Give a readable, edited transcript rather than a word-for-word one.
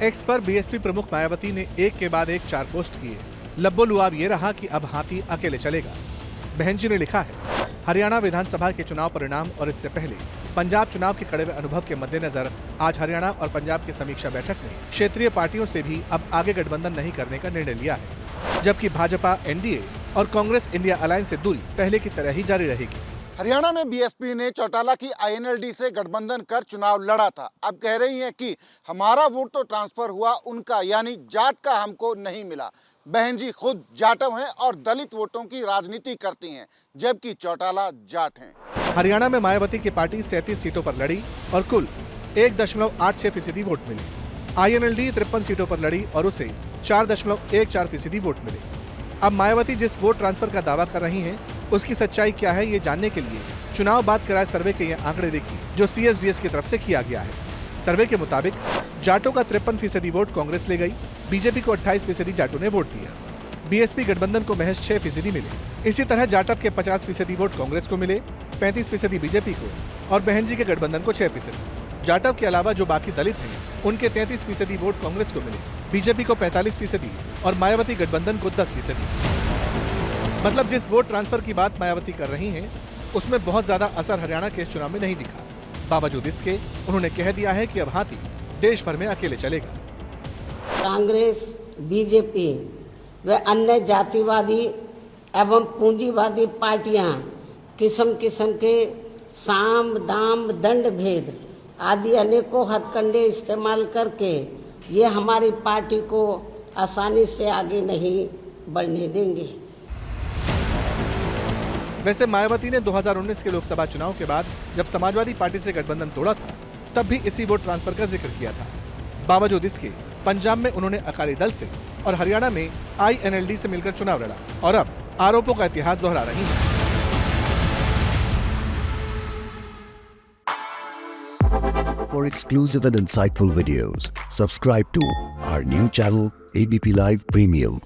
X पर BSP प्रमुख मायावती ने एक के बाद एक 4 पोस्ट किए। लब्बो लुआब ये रहा कि अब हाथी अकेले चलेगा। बहन जी ने लिखा है, हरियाणा विधानसभा के चुनाव परिणाम और इससे पहले पंजाब चुनाव के कड़वे अनुभव के मद्देनजर आज हरियाणा और पंजाब की समीक्षा बैठक में क्षेत्रीय पार्टियों से भी अब आगे गठबंधन नहीं करने का निर्णय लिया है, जबकि भाजपा, एनडीए और कांग्रेस इंडिया अलायंस से दूरी पहले की तरह ही जारी रहेगी। हरियाणा में बीएसपी ने चौटाला की आईएनएलडी से गठबंधन कर चुनाव लड़ा था। अब कह रही हैं कि हमारा वोट तो ट्रांसफर हुआ, उनका यानी जाट का हमको नहीं मिला। बहन जी खुद जाटव हैं और दलित वोटों की राजनीति करती हैं, जबकि चौटाला जाट हैं। हरियाणा में मायावती की पार्टी 37 सीटों पर लड़ी और कुल 1.86% वोट मिले। आईएनएलडी 53 सीटों पर लड़ी और उसे 4.14% वोट मिले। अब मायावती जिस वोट ट्रांसफर का दावा कर रही हैं, उसकी सच्चाई क्या है, ये जानने के लिए चुनाव बाद कराए सर्वे के ये आंकड़े देखिए, जो सीएसडीएस की तरफ से किया गया है। सर्वे के मुताबिक जाटों का 53% वोट कांग्रेस ले गई, बीजेपी को 28% जाटों ने वोट दिया। बीएसपी गठबंधन को महज 6% मिले। इसी तरह जाटव के 50% वोट कांग्रेस को मिले, 35% बीजेपी को और बहन जी के गठबंधन को 6%। जाटव के अलावा जो बाकी दलित हैं, उनके 33% वोट कांग्रेस को मिले, बीजेपी को 45% और मायावती गठबंधन को 10%। मतलब जिस वोट ट्रांसफर की बात मायावती कर रही हैं, उसमें बहुत ज्यादा असर हरियाणा के इस चुनाव में नहीं दिखा। बावजूद इसके उन्होंने कह दिया है कि अब हाथी देश भर में अकेले चलेगा। कांग्रेस, बीजेपी व अन्य जातिवादी एवं पूंजीवादी पार्टियां किस्म किस्म के साम, दाम, दंड भेद आदि अनेकों हथकंडे इस्तेमाल करके ये हमारी पार्टी को आसानी से आगे नहीं बढ़ने देंगे। वैसे मायावती ने 2019 के लोकसभा चुनाव के बाद जब समाजवादी पार्टी से गठबंधन तोड़ा था, तब भी इसी वोट ट्रांसफर का जिक्र किया था। बावजूद इसके पंजाब में उन्होंने अकाली दल से और हरियाणा में आईएनएलडी से मिलकर चुनाव लड़ा और अब आरोपों का इतिहास दोहरा रही है। For exclusive and insightful videos, subscribe to our new channel ABP Live Premium.